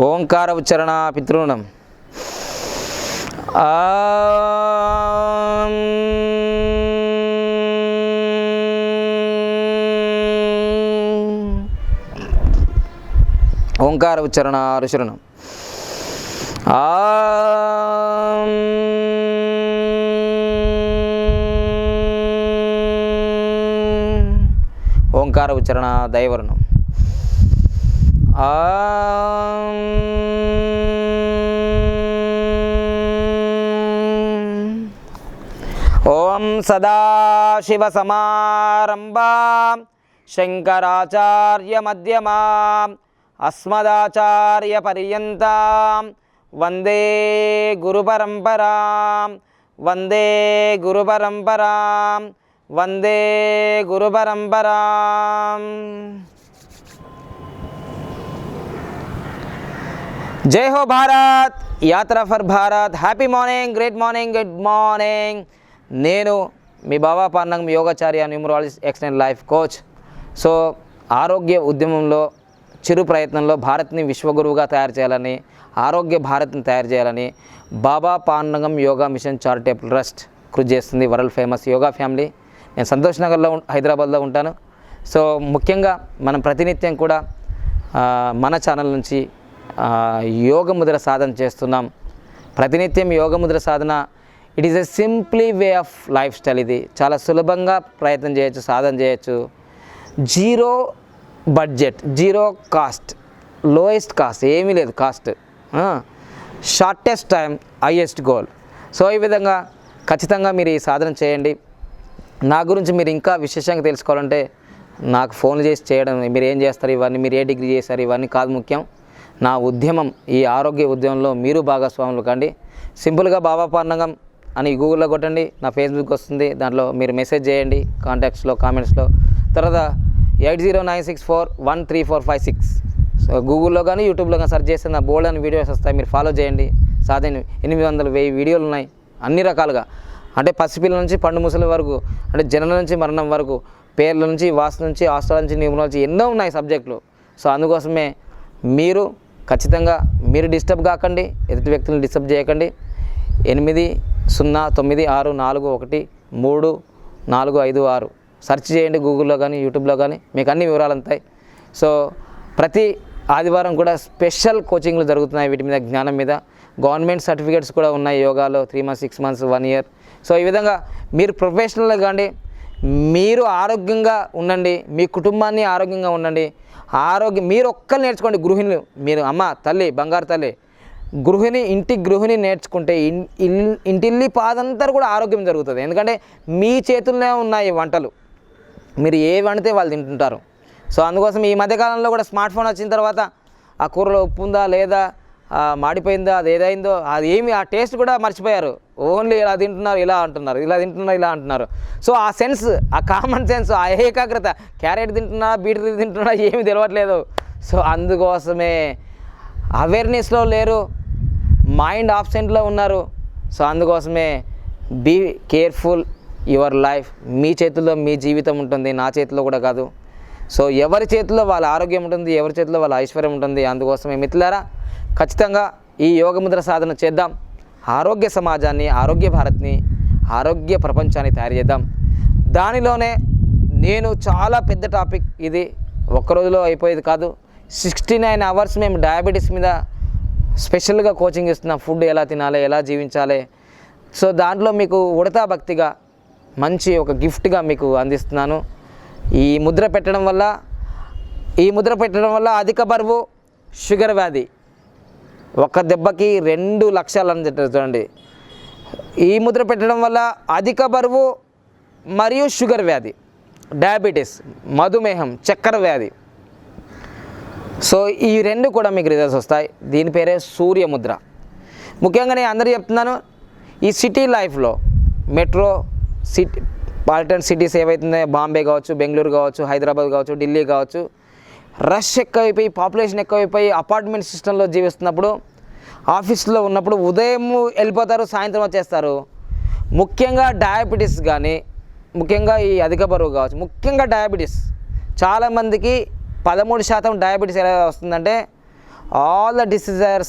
ఓంకార ఉచ్చరణ పితృణం. ఓంకార ఉచ్చరణ ఋషురణం. ఓంకార ఉచ్చరణ దైవరణం. ఓం సదాశివసమారంభాం శంకరాచార్యమధ్యమాం అస్మదాచార్యపర్యంతాం వందే గురుపరంపరాం వందే గురుపరంపరాం వందే గురుపరంపరాం. జై Ho Bharat, Yatra for Bharat. Happy morning, great morning, good morning. నేను మీ Baba Pandangam Yogacharya, numerologist, excellent life coach. So ఆరోగ్య ఉద్యమంలో చిరు ప్రయత్నంలో భారత్ని విశ్వగురువుగా తయారు చేయాలని, ఆరోగ్య భారత్ని తయారు చేయాలని బాబా పాండంగం యోగా మిషన్ చారిటబుల్ ట్రస్ట్ కృషి చేస్తుంది. World famous yoga family. నేను సంతోష్ నగర్లో హైదరాబాద్లో ఉంటాను. సో ముఖ్యంగా మనం ప్రతినిత్యం కూడా మన ఛానల్ నుంచి యోగముద్ర సాధన చేస్తున్నాం. ప్రతినిత్యం యోగముద్ర సాధన it is a simply way of life style. ఇది చాలా సులభంగా ప్రయత్నం చేయొచ్చు, సాధన చేయొచ్చు. Zero budget, zero cost, lowest cost, ఏమీ లేదు cost, shortest time, highest goal. So ఈ విధంగా ఖచ్చితంగా మీరు ఈ సాధన చేయండి. నా గురించి మీరు ఇంకా విశేషంగా తెలుసుకోవాలంటే నాకు ఫోన్ చేసి చేయడం, మీరు ఏం చేస్తారు ఇవన్నీ, మీరు ఏ డిగ్రీ చేస్తారు ఇవన్నీ కాదు ముఖ్యం. నా ఉద్యమం, ఈ ఆరోగ్య ఉద్యమంలో మీరు భాగస్వాములు కండి. సింపుల్గా బాబా పాండంగం అని గూగుల్లో కొట్టండి, నా ఫేస్బుక్ వస్తుంది, దాంట్లో మీరు మెసేజ్ చేయండి కాంటాక్ట్స్లో, కామెంట్స్లో. తర్వాత 8096413456. సో గూగుల్లో కానీ యూట్యూబ్లో కానీ సెర్చ్ చేస్తే నా బోల్డ్ అని వీడియోస్ వస్తాయి, మీరు ఫాలో చేయండి. సాధన 800-1000 వీడియోలు ఉన్నాయి అన్ని రకాలుగా. అంటే పసిపిల్లల నుంచి పండు ముసలి వరకు, అంటే జనన నుంచి మరణం వరకు, పేర్ల నుంచి, వాస్తు నుంచి, హాస్టల్ నుంచి, న్యూమరాలజీ ఎన్నో ఉన్నాయి సబ్జెక్టులు. సో అందుకోసమే మీరు ఖచ్చితంగా మీరు డిస్టర్బ్ కాకండి, ఎదుటి వ్యక్తులను డిస్టర్బ్ చేయకండి. 8096413456 సెర్చ్ చేయండి గూగుల్లో కానీ యూట్యూబ్లో కానీ, మీకు అన్ని వివరాలు ఉంటాయి. సో ప్రతి ఆదివారం కూడా స్పెషల్ కోచింగ్లు జరుగుతున్నాయి వీటి మీద, జ్ఞానం మీద. గవర్నమెంట్ సర్టిఫికేట్స్ కూడా ఉన్నాయి యోగాలో, 3 months, 6 months, 1 year. సో ఈ విధంగా మీరు ప్రొఫెషనల్గా కాండి, మీరు ఆరోగ్యంగా ఉండండి, మీ కుటుంబాన్ని ఆరోగ్యంగా ఉండండి. మీరు ఒక్కరు నేర్చుకోండి. గృహిణులు, మీరు అమ్మ తల్లి, బంగారు తల్లి, గృహిణి, ఇంటి గృహిణి నేర్చుకుంటే ఇంటిల్లి పాదంతా కూడా ఆరోగ్యం జరుగుతుంది. ఎందుకంటే మీ చేతుల్లోనే ఉన్నాయి వంటలు, మీరు ఏ వండితే వాళ్ళు తింటుంటారు. సో అందుకోసం ఈ మధ్యకాలంలో కూడా స్మార్ట్ ఫోన్ వచ్చిన తర్వాత ఆ కూరలో ఉప్పు ఉందా లేదా, మాడిపోయిందా, అది ఏదైందో అది ఏమి, ఆ టేస్ట్ కూడా మర్చిపోయారు. ఓన్లీ ఇలా తింటున్నారు, ఇలా అంటున్నారు, ఇలా తింటున్నారు, ఇలా అంటున్నారు. సో ఆ సెన్స్, ఆ కామన్ సెన్స్, ఆ ఏకాగ్రత, క్యారెట్ తింటున్నా, బీట్రూట్ తింటున్నా ఏమి తెలియట్లేదు. సో అందుకోసమే అవేర్నెస్లో లేరు, మైండ్ ఆబ్సెంట్లో ఉన్నారు. సో అందుకోసమే బీ కేర్ఫుల్ యువర్ లైఫ్. మీ చేతుల్లో మీ జీవితం ఉంటుంది, నా చేతిలో కూడా కాదు. సో ఎవరి చేతిలో వాళ్ళ ఆరోగ్యం ఉంటుంది, ఎవరి చేతిలో వాళ్ళ ఐశ్వర్యం ఉంటుంది. అందుకోసమే మిత్రులారా ఖచ్చితంగా ఈ యోగముద్ర సాధన చేద్దాం. ఆరోగ్య సమాజాన్ని, ఆరోగ్య భారత్ని, ఆరోగ్య ప్రపంచాన్ని తయారు చేద్దాం. దానిలోనే నేను చాలా పెద్ద టాపిక్ ఇది, ఒక్కరోజులో అయిపోయేది కాదు. 69 hours మేము డయాబెటీస్ మీద స్పెషల్గా కోచింగ్ ఇస్తున్నాం. ఫుడ్ ఎలా తినాలి, ఎలా జీవించాలి. సో దాంట్లో మీకు ఉడతా భక్తిగా మంచి ఒక గిఫ్ట్గా మీకు అందిస్తున్నాను. ఈ ముద్ర పెట్టడం వల్ల అధిక బరువు, షుగర్ వ్యాధి ఒక్క దెబ్బకి 2 లక్షలు అని చెప్పారు చూడండి. ఈ ముద్ర పెట్టడం వల్ల అధిక బరువు మరియు షుగర్ వ్యాధి, డయాబెటీస్, మధుమేహం, చక్కెర వ్యాధి, సో ఈ 2 కూడా మీకు రిజల్ట్స్ వస్తాయి. దీని పేరే సూర్యముద్ర. ముఖ్యంగా నేను అందరూ చెప్తున్నాను, ఈ సిటీ లైఫ్లో మెట్రో సిటీ పాలిటన్ సిటీస్ ఏవైతున్నాయో, బాంబే కావచ్చు, బెంగళూరు కావచ్చు, హైదరాబాద్ కావచ్చు, ఢిల్లీ కావచ్చు, రష్ ఎక్కువైపోయి, పాపులేషన్ ఎక్కువైపోయి, అపార్ట్మెంట్ సిస్టంలో జీవిస్తున్నప్పుడు, ఆఫీస్లో ఉన్నప్పుడు ఉదయం వెళ్ళిపోతారు, సాయంత్రం వచ్చేస్తారు. ముఖ్యంగా డయాబెటీస్ కానీ, ముఖ్యంగా ఈ అధిక బరువు కావచ్చు, ముఖ్యంగా డయాబెటీస్ చాలామందికి 13% డయాబెటీస్ ఎలా వస్తుందంటే all the disease are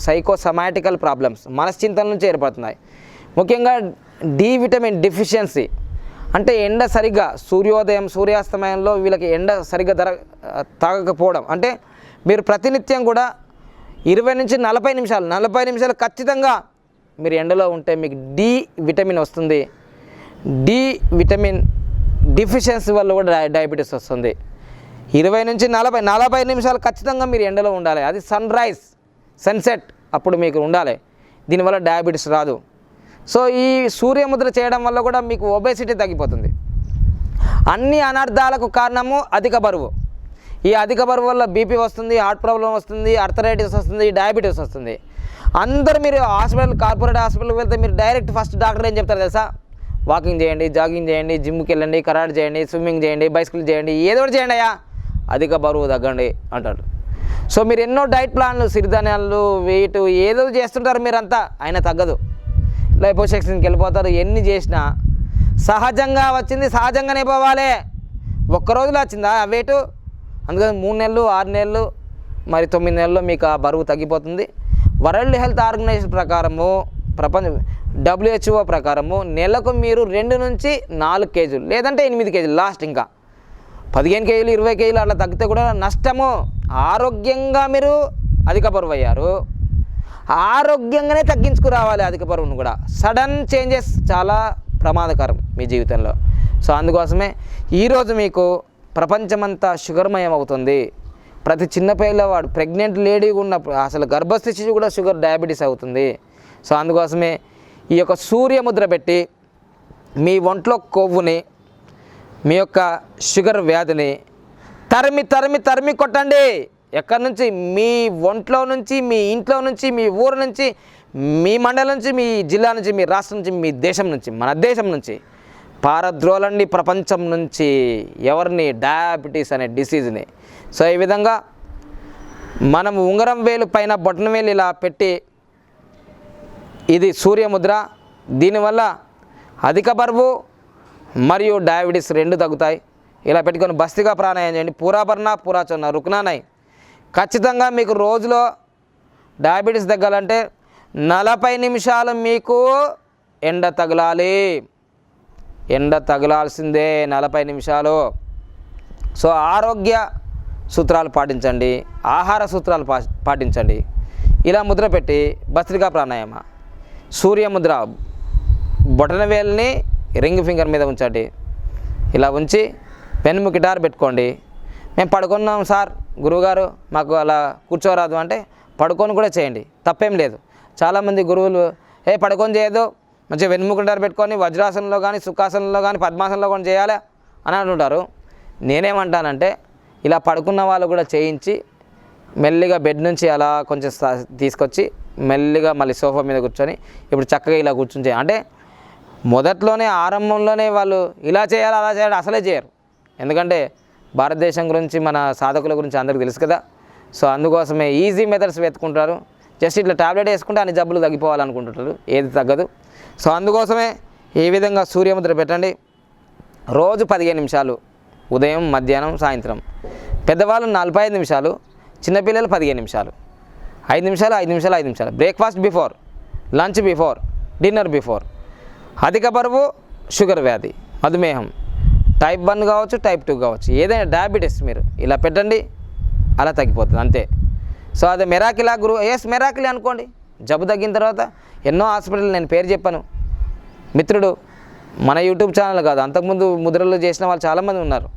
psychosomatical problems, మనశ్చింతల నుంచి ఏర్పడుతున్నాయి. ముఖ్యంగా డి విటమిన్ డిఫిషియన్సీ అంటే ఎండ సరిగ్గా సూర్యాస్తమయంలో వీళ్ళకి ఎండ సరిగ్గా తాగకపోవడం. అంటే మీరు ప్రతినిత్యం కూడా 20 నుంచి 40 నిమిషాలు ఖచ్చితంగా మీరు ఎండలో ఉంటే మీకు డి విటమిన్ వస్తుంది. డి విటమిన్ డిఫిషియన్సీ వల్ల కూడా డయాబెటీస్ వస్తుంది. 20 నుంచి 40 నిమిషాలు ఖచ్చితంగా మీరు ఎండలో ఉండాలి. అది సన్సెట్ అప్పుడు మీకు ఉండాలి. దీనివల్ల డయాబెటీస్ రాదు. సో ఈ సూర్యముద్ర చేయడం వల్ల కూడా మీకు ఒబేసిటీ తగ్గిపోతుంది. అన్ని అనర్థాలకు కారణము అధిక బరువు. ఈ అధిక బరువు వల్ల బీపీ వస్తుంది, హార్ట్ ప్రాబ్లం వస్తుంది, ఆర్థరైటిస్ వస్తుంది, డయాబెటీస్ వస్తుంది. అందరూ మీరు కార్పొరేట్ హాస్పిటల్కి వెళ్తే మీరు డైరెక్ట్ ఫస్ట్ డాక్టర్ ఏం చెప్తారు తెలుసా? వాకింగ్ చేయండి, జాగింగ్ చేయండి, జిమ్కి వెళ్ళండి, కరాటే చేయండి, స్విమ్మింగ్ చేయండి, బైసికల్ చేయండి, ఏదో ఒకటి చేయండి అయ్యా, అధిక బరువు తగ్గండి అంటాడు. సో మీరు ఎన్నో డైట్ ప్లాన్లు, సిరిధాన్యాలు, వెయిట్ ఏదో చేస్తుంటారు మీరంతా, అయినా తగ్గదు. లైపోసెక్షన్కి వెళ్ళిపోతారు. ఎన్ని చేసినా సహజంగా వచ్చింది సహజంగానే పోవాలి. ఒక్క రోజులో వచ్చిందా ఆ వెయిట్? అందుకని 3 నెలలు, 6 నెలలు, మరి 9 నెలల్లో మీకు ఆ బరువు తగ్గిపోతుంది. వరల్డ్ హెల్త్ ఆర్గనైజేషన్ ప్రకారము, WHO ప్రకారము నెలకు మీరు 2 నుంచి 4 కేజీలు లేదంటే 8 కేజీలు, లాస్ట్ ఇంకా 15 కేజీలు 20 కేజీలు అట్లా తగ్గితే కూడా నష్టము. ఆరోగ్యంగా మీరు అధిక బరువు అయ్యారు, ఆరోగ్యంగానే తగ్గించుకురావాలి అధిక బరువును కూడా. సడన్ చేంజెస్ చాలా ప్రమాదకరం మీ జీవితంలో. సో అందుకోసమే ఈరోజు మీకు ప్రపంచమంతా షుగర్మయం అవుతుంది. ప్రతి చిన్న పిల్లవాడు, ప్రెగ్నెంట్ లేడీ ఉన్నప్పుడు, అసలు గర్భస్థ శిశువు కూడా డయాబెటీస్ అవుతుంది. సో అందుకోసమే ఈ యొక్క సూర్యముద్ర పెట్టి మీ ఒంట్లో కొవ్వుని, మీ యొక్క షుగర్ వ్యాధిని తరిమి కొట్టండి. ఎక్కడి నుంచి? మీ ఒంట్లో నుంచి, మీ ఇంట్లో నుంచి, మీ ఊరు నుంచి, మీ మండలం నుంచి, మీ జిల్లా నుంచి, మీ రాష్ట్రం నుంచి, మీ దేశం నుంచి, మన దేశం నుంచి పారద్రోలండి ప్రపంచం నుంచి ఎవరిని? డయాబెటీస్ అనే డిసీజ్ని. సో ఈ విధంగా మనం ఉంగరం వేలు పైన బొటన వేలు ఇలా పెట్టి, ఇది సూర్యముద్ర. దీనివల్ల అధిక బరువు మరియు డయాబెటీస్ 2 తగ్గుతాయి. ఇలా పెట్టుకొని బస్తిగా ప్రాణాయామం చేయండి. పూరాభరణ పూరాచొన్న రుక్నానాయి. ఖచ్చితంగా మీకు రోజులో డయాబెటీస్ తగ్గాలంటే 40 నిమిషాలు మీకు ఎండ తగలాలి. ఎండ తగలాల్సిందే 40 నిమిషాలు. సో ఆరోగ్య సూత్రాలు పాటించండి, ఆహార సూత్రాలు పాటించండి. ఇలా ముద్ర పెట్టి భస్త్రికా ప్రాణాయామ, సూర్యముద్ర బొటన వేలుని రింగ్ ఫింగర్ మీద ఉంచండి. ఇలా ఉంచి పెన్ను గిటార్ పెట్టుకోండి. మేము పడుకున్నాం సార్, గురువుగారు మాకు అలా కూర్చోరాదు అంటే పడుకొని కూడా చేయండి, తప్పేం లేదు. చాలామంది గురువులు పడుకొని చేయదు, మంచిగా వెన్నుముక గిటార్ పెట్టుకొని వజ్రాసనంలో కానీ, సుఖాసనంలో కానీ, పద్మాసనంలో కానీ చేయాలి అని అంటుంటారు. నేనేమంటానంటే ఇలా పడుకున్న వాళ్ళు కూడా చేయించి మెల్లిగా బెడ్ నుంచి అలా కొంచెం తీసుకొచ్చి మెల్లిగా మళ్ళీ సోఫా మీద కూర్చొని ఇప్పుడు చక్కగా ఇలా కూర్చొని అంటే మొదట్లోనే ఆరంభంలోనే వాళ్ళు ఇలా చేయాలి అలా చేయాలి అసలే చేయరు. ఎందుకంటే భారతదేశం గురించి, మన సాధకుల గురించి అందరికీ తెలుసు కదా. సో అందుకోసమే ఈజీ మెథడ్స్ వెతుకుంటారు. జస్ట్ ఇట్లా టాబ్లెట్ వేసుకుంటే అన్ని జబ్బులు తగ్గిపోవాలనుకుంటుంటారు, ఏది తగ్గదు. సో అందుకోసమే ఈ విధంగా సూర్యముద్ర పెట్టండి. రోజు 15 నిమిషాలు, ఉదయం, మధ్యాహ్నం, సాయంత్రం. పెద్దవాళ్ళు 45 నిమిషాలు, చిన్నపిల్లలు 15 నిమిషాలు, 5 నిమిషాలు 5 నిమిషాలు 5 నిమిషాలు. Breakfast before, lunch before, dinner before. అధిక బరువు, షుగర్ వ్యాధి, మధుమేహం, టైప్ 1 కావచ్చు, టైప్ 2 కావచ్చు, ఏదైనా డయాబెటీస్ మీరు ఇలా పెట్టండి, అలా తగ్గిపోతుంది అంతే. సో అదే మెరాకిలా మెరాకిలే అనుకోండి. జబ్బు తగ్గిన తర్వాత ఎన్నో హాస్పిటల్, నేను పేరు చెప్పాను, మిత్రుడు, మన యూట్యూబ్ ఛానల్ కాదు, అంతకుముందు ముద్రలు చేసిన వాళ్ళు చాలామంది ఉన్నారు.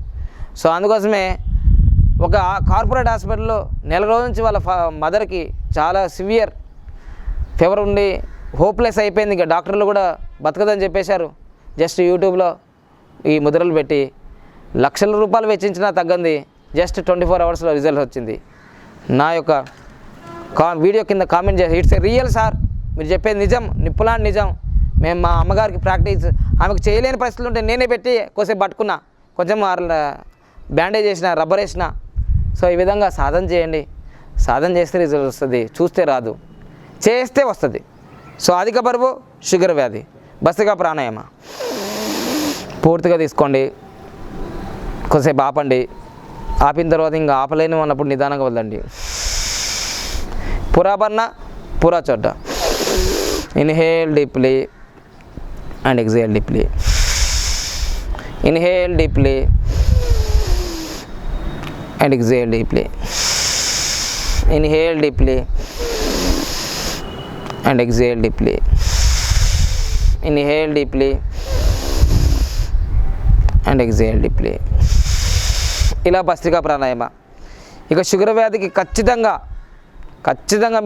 సో అందుకోసమే ఒక కార్పొరేట్ హాస్పిటల్లో నెల రోజుల నుంచి వాళ్ళ మదర్కి చాలా సివియర్ ఫీవర్ ఉండి హోప్లెస్ అయిపోయింది. ఇంకా డాక్టర్లు కూడా బతకదని చెప్పేశారు. జస్ట్ యూట్యూబ్లో ఈ ముద్రలు పెట్టి లక్షల రూపాయలు వెచ్చించినా తగ్గంది, జస్ట్ 24 అవర్స్లో రిజల్ట్ వచ్చింది. నా యొక్క వీడియో కింద కామెంట్ చేసి, ఇట్స్ ఏ రియల్ సార్, మీరు చెప్పేది నిజం, నిప్పులాంటి నిజం. మేము మా అమ్మగారికి ప్రాక్టీస్, ఆమెకు చేయలేని పరిస్థితులు ఉంటే నేనే పెట్టి కొద్దిసేపు పట్టుకున్నా, కొంచెం బ్యాండేజ్ వేసిన, రబ్బర్ వేసిన. సో ఈ విధంగా సాధన చేయండి. సాధన చేస్తే రిజల్ట్ వస్తుంది, చూస్తే రాదు, చేస్తే వస్తుంది. సో అధిక బరువు, షుగర్ వ్యాధి భస్త్రికా ప్రాణాయామ పూర్తిగా తీసుకోండి, కొద్దిసేపు ఆపండి, ఆపిన తర్వాత ఇంకా ఆపలేని అన్నప్పుడు నిదానంగా వదలండి. పురాబర్ణ పురా చోట. Inhale deeply and exhale deeply. Inhale deeply and exhale deeply. Inhale deeply and exhale deeply. Inhale deeply and exhale deeply. ఇలా భస్త్రికా ప్రాణాయామ. ఇక షుగర్ వ్యాధికి ఖచ్చితంగా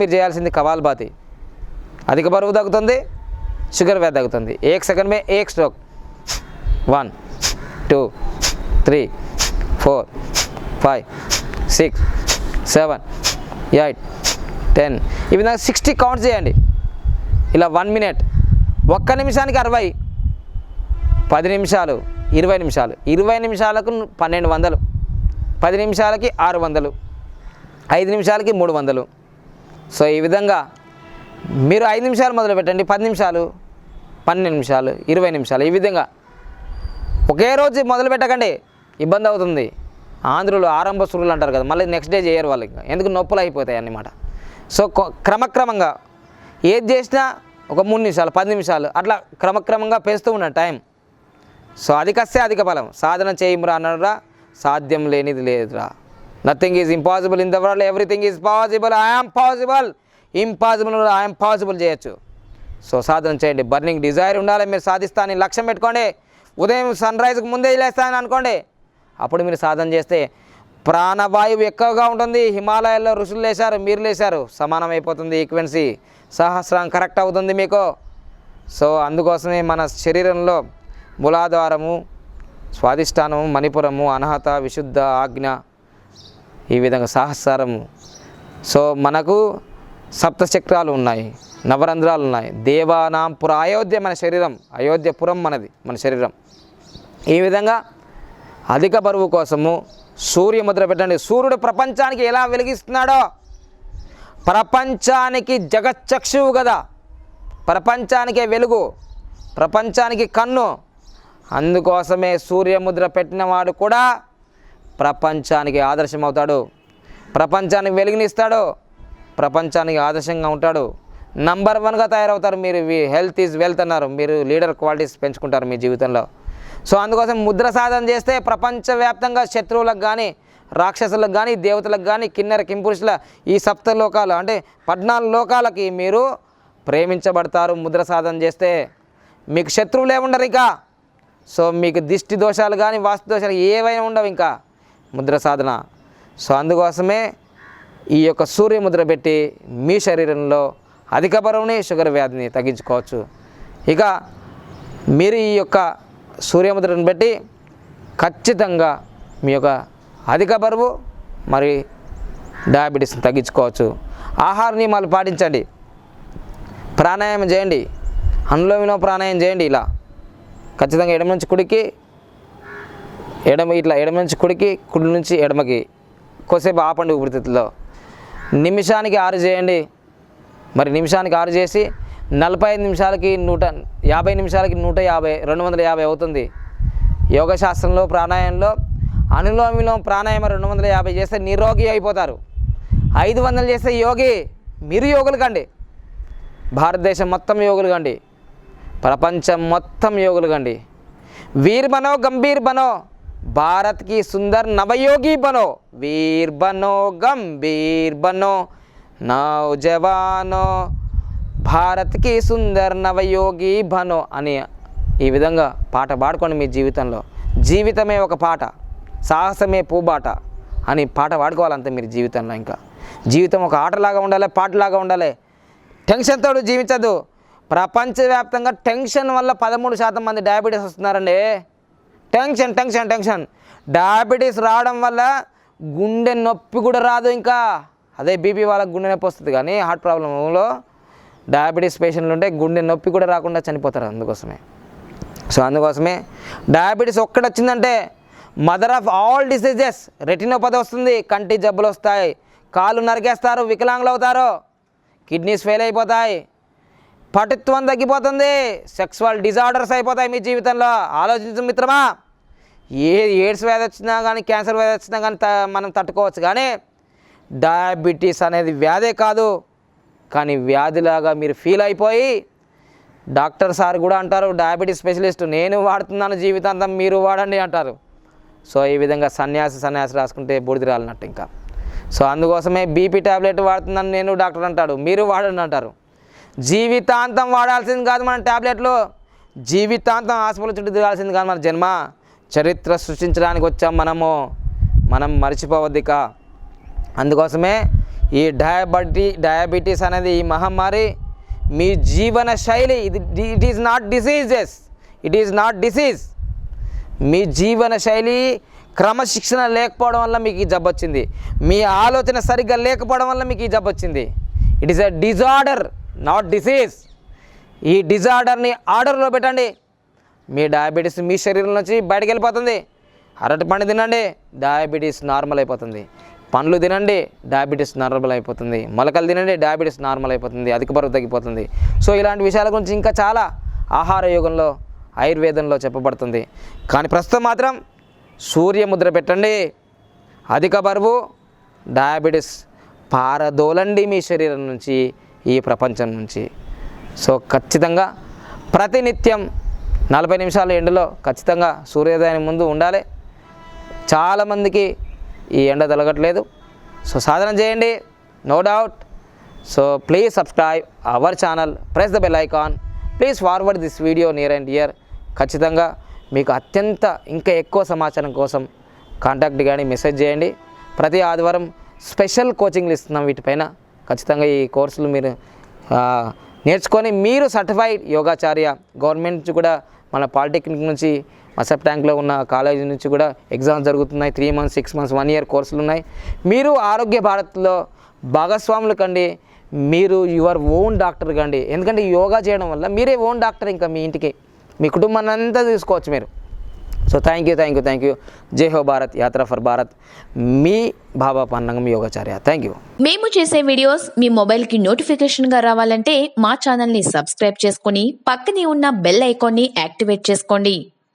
మీరు చేయాల్సింది కపాలభాతి. అధిక బరువు తగ్గుతుంది, షుగర్ వ్యాధి తగ్గుతుంది. 1 సెకండ్ మే 1 స్ట్రోక్. 1 2 3 4 5 6 7 8 10. ఈ విధంగా 60 కౌంట్స్ చేయండి. ఇలా 1 మినిట్. 1 నిమిషానికి 60, 10 నిమిషాలు 20 నిమిషాలు, 20 నిమిషాలకు 1200, 10 నిమిషాలకి 600, 5 నిమిషాలకి 300. సో ఈ విధంగా మీరు 5 నిమిషాలు మొదలు పెట్టండి, 10 నిమిషాలు, 12 నిమిషాలు, 20 నిమిషాలు. ఈ విధంగా ఒకే రోజు మొదలు పెట్టకండి, ఇబ్బంది అవుతుంది. ఆంధ్రులు ఆరంభ సురులు అంటారు కదా, మళ్ళీ నెక్స్ట్ డే చేయరు వాళ్ళు, ఇంకా ఎందుకు నొప్పులు అయిపోతాయి అన్నమాట. సో క్రమక్రమంగా ఏది చేసినా ఒక 3 నిమిషాలు, 10 నిమిషాలు అట్లా క్రమక్రమంగా పెంచుతూ ఉన్నాను టైం. సో అధికస్తే అధిక ఫలం. సాధన చేయిరా అన్నారా, సాధ్యం లేనిది లేదురా. Nothing is impossible in the world, everything is possible. I'm possible. Impossible I'm possible చేయొచ్చు. సో సాధన చేయండి. బర్నింగ్ డిజైర్ ఉండాలి, మీరు సాధిస్తానని లక్ష్యం పెట్టుకోండి. ఉదయం సన్రైజ్కి ముందే లేస్తానని అనుకోండి. అప్పుడు మీరు సాధన చేస్తే ప్రాణవాయువు ఎక్కువగా ఉంటుంది. హిమాలయాల్లో ఋషులు లేచారు, మీరు లేచారు, సమానం అయిపోతుంది. ఈక్వెన్సీ సహస్రం కరెక్ట్ అవుతుంది మీకు. సో అందుకోసమే మన శరీరంలో మూలాధారము, స్వాధిష్టానము, మణిపురము, అనాహత, విశుద్ధ, ఆజ్ఞ, ఈ విధంగా సహస్రము. సో మనకు సప్తచక్రాలు ఉన్నాయి, నవరంధ్రాలు ఉన్నాయి. దేవానాం పుర. అయోధ్య మన శరీరం, అయోధ్యపురం మనది, మన శరీరం. ఈ విధంగా అధిక బరువు కోసము సూర్యముద్ర పెట్టండి. సూర్యుడు ప్రపంచానికి ఎలా వెలిగిస్తున్నాడో, ప్రపంచానికి జగచ్చక్షువు కదా, ప్రపంచానికే వెలుగు, ప్రపంచానికి కన్ను. అందుకోసమే సూర్యముద్ర పెట్టినవాడు కూడా ప్రపంచానికి ఆదర్శం అవుతాడు, ప్రపంచానికి వెలుగునిస్తాడు, ప్రపంచానికి ఆదర్శంగా ఉంటాడు, నంబర్ 1గా తయారవుతారు. మీరు హెల్త్ ఈజ్ వెల్త్ అన్నారు, మీరు లీడర్ క్వాలిటీస్ పెంచుకుంటారు మీ జీవితంలో. సో అందుకోసం ముద్ర సాధన చేస్తే ప్రపంచవ్యాప్తంగా శత్రువులకు కానీ, రాక్షసులకు కానీ, దేవతలకు కానీ, కిన్నెర కింపురుషుల ఈ 7 లోకాలు అంటే 14 లోకాలకి మీరు ప్రేమించబడతారు. ముద్ర సాధన చేస్తే మీకు శత్రువులే ఉండరు ఇక. సో మీకు దిష్టి దోషాలు కానీ, వాస్తు దోషాలు ఏవైనా ఉండవు ఇంకా ముద్ర సాధన. సో అందుకోసమే ఈ యొక్క సూర్యముద్ర పెట్టి మీ శరీరంలో అధిక బరువుని, షుగర్ వ్యాధిని తగ్గించుకోవచ్చు. ఇక మీరు ఈ యొక్క సూర్యముద్రను బట్టి ఖచ్చితంగా మీ యొక్క అధిక బరువు మరి డయాబెటీస్ని తగ్గించుకోవచ్చు. ఆహార నియమాలు పాటించండి, ప్రాణాయామం చేయండి, అనులోమ విలోమ ప్రాణాయామం చేయండి. ఇలా ఖచ్చితంగా ఎడమ నుంచి కుడికి, ఎడమ నుంచి కుడికి, కుడి నుంచి ఎడమకి కొద్దిసేపు ఆపండి ఊపిరితిత్తులో. నిమిషానికి 6 చేయండి. మరి నిమిషానికి 6 చేసి 45 నిమిషాలకి 150 నిమిషాలకి 150, 250 అవుతుంది. యోగశాస్త్రంలో ప్రాణాయామంలో అనులోమ విలోమ ప్రాణాయామం 250 చేస్తే నిరోగి అయిపోతారు. 500 చేస్తే యోగి. మీరు యోగులు కండి, భారతదేశం మొత్తం యోగులు కండి, ప్రపంచం మొత్తం యోగులు కండి. वीर बनो गंभीर बनो, भारत की सुंदर नवयोगी बनो, वीर बनो गंभीर बनो नौजवानो, భారత్ కి సుందర్ నవయోగి బనో అని ఈ విధంగా పాట పాడుకోండి. మీ జీవితంలో జీవితమే ఒక పాట, సాహసమే పూబాట అని పాట పాడుకోవాలంతే మీరు జీవితంలో. ఇంకా జీవితం ఒక ఆటలాగా ఉండాలి, పాటలాగా ఉండాలి. టెన్షన్తో జీవించద్దు. ప్రపంచవ్యాప్తంగా టెన్షన్ వల్ల 13% మంది డయాబెటీస్ వస్తున్నారండి. Tension tension tension. డయాబెటీస్ రావడం వల్ల గుండె నొప్పి కూడా రాదు. ఇంకా అదే బీపీ వాళ్ళకి గుండె నొప్పి వస్తుంది, కానీ హార్ట్ ప్రాబ్లంలో డయాబెటీస్ పేషెంట్లు ఉంటే గుండె నొప్పి కూడా రాకుండా చనిపోతారు. అందుకోసమే అందుకోసమే డయాబెటీస్ ఒక్కటి వచ్చిందంటే mother of all diseases. Retinopathy వస్తుంది, కంటి జబ్బులు వస్తాయి, కాళ్ళు నరికేస్తారు, వికలాంగులు అవుతారు, కిడ్నీస్ ఫెయిల్ అయిపోతాయి, పటుత్వం తగ్గిపోతుంది, సెక్సువల్ డిజార్డర్స్ అయిపోతాయి మీ జీవితంలో. ఆలోచించు మిత్రమా. ఎయిడ్స్ వ్యాధి వచ్చినా కానీ, క్యాన్సర్ వ్యాధి వచ్చినా కానీ మనం తట్టుకోవచ్చు, కానీ డయాబెటీస్ అనేది వ్యాధే కాదు. కానీ వ్యాధిలాగా మీరు ఫీల్ అయిపోయి డాక్టర్ సార్ కూడా అంటారు, డయాబెటీస్ స్పెషలిస్ట్, నేను వాడుతున్నాను జీవితాంతం మీరు వాడండి అంటారు. సో ఈ విధంగా సన్యాసి రాసుకుంటే బూడిద రాలినట్టు ఇంకా. సో అందుకోసమే బీపీ ట్యాబ్లెట్ వాడుతున్నాను నేను, డాక్టర్ అంటాడు, మీరు వాడండి అంటారు. జీవితాంతం వాడాల్సింది కాదు మన ట్యాబ్లెట్లు, జీవితాంతం హాస్పిటల్ చుట్టూ తిరగాల్సింది కాదు మన జన్మ. చరిత్ర సృష్టించడానికి వచ్చాం మనం మర్చిపోవద్దిక. అందుకోసమే ఈ డయాబెటీస్ అనేది ఈ మహమ్మారి మీ జీవన శైలి, ఇట్ ఈజ్ నాట్ డిసీజ్. మీ జీవన శైలి క్రమశిక్షణ లేకపోవడం వల్ల మీకు ఈ జబ్బు వచ్చింది, మీ ఆలోచన సరిగ్గా లేకపోవడం వల్ల మీకు ఈ జబ్బు వచ్చింది. It is a disorder, not disease. ఈ డిజార్డర్ని ఆర్డర్లో పెట్టండి, మీ డయాబెటీస్ మీ శరీరం నుంచి బయటకు వెళ్ళిపోతుంది. అరటి పండు తినండి, డయాబెటీస్ నార్మల్ అయిపోతుంది. పండ్లు తినండి, డయాబెటీస్ నార్మల్ అయిపోతుంది. మొలకలు తినండి, డయాబెటీస్ నార్మల్ అయిపోతుంది, అధిక బరువు తగ్గిపోతుంది. సో ఇలాంటి విషయాల గురించి ఇంకా చాలా ఆహార యోగంలో, ఆయుర్వేదంలో చెప్పబడుతుంది. కానీ ప్రస్తుతం మాత్రం సూర్యముద్ర పెట్టండి, అధిక బరువు, డయాబెటీస్ పారదోలండి మీ శరీరం నుంచి, ఈ ప్రపంచం నుంచి. సో ఖచ్చితంగా ప్రతినిత్యం 40 నిమిషాలు ఎండలో ఖచ్చితంగా సూర్యోదయం ముందు ఉండాలి. చాలామందికి ఈ ఎండ తొలగట్లేదు. సో సాధన చేయండి, no doubt. So please subscribe our channel, press the bell icon, please forward this video near and dear. ఖచ్చితంగా మీకు అత్యంత ఇంకా ఎక్కువ సమాచారం కోసం కాంటాక్ట్ కానీ మెసేజ్ చేయండి. ప్రతి ఆదివారం స్పెషల్ కోచింగ్లు ఇస్తున్నాం వీటిపైన. ఖచ్చితంగా ఈ కోర్సులు మీరు నేర్చుకొని మీరు సర్టిఫైడ్ యోగాచార్య, గవర్నమెంట్ నుంచి కూడా మన పాలిటెక్నిక్ నుంచి, మసప్ ట్యాంక్లో ఉన్న కాలేజీ నుంచి కూడా ఎగ్జామ్స్ జరుగుతున్నాయి. 3 months, 6 months, 1 year కోర్సులు ఉన్నాయి. మీరు ఆరోగ్య భారత్లో భాగస్వాములు కండి, మీరు యువర్ ఓన్ డాక్టర్ కండి. ఎందుకంటే యోగా చేయడం వల్ల మీరే ఓన్ డాక్టర్, ఇంకా మీ ఇంటికి మీ కుటుంబాన్ని అంతా తీసుకోవచ్చు మీరు. So thank you. Jai Ho Bharat, Yatra for Bharat. మీ బాబా పన్నంగం యోగాచార్య. Thank you. మేము చేసే వీడియోస్ మీ మొబైల్కి నోటిఫికేషన్గా రావాలంటే మా ఛానల్ని సబ్స్క్రైబ్ చేసుకొని పక్కనే ఉన్న బెల్ ఐకాన్ని యాక్టివేట్ చేసుకోండి.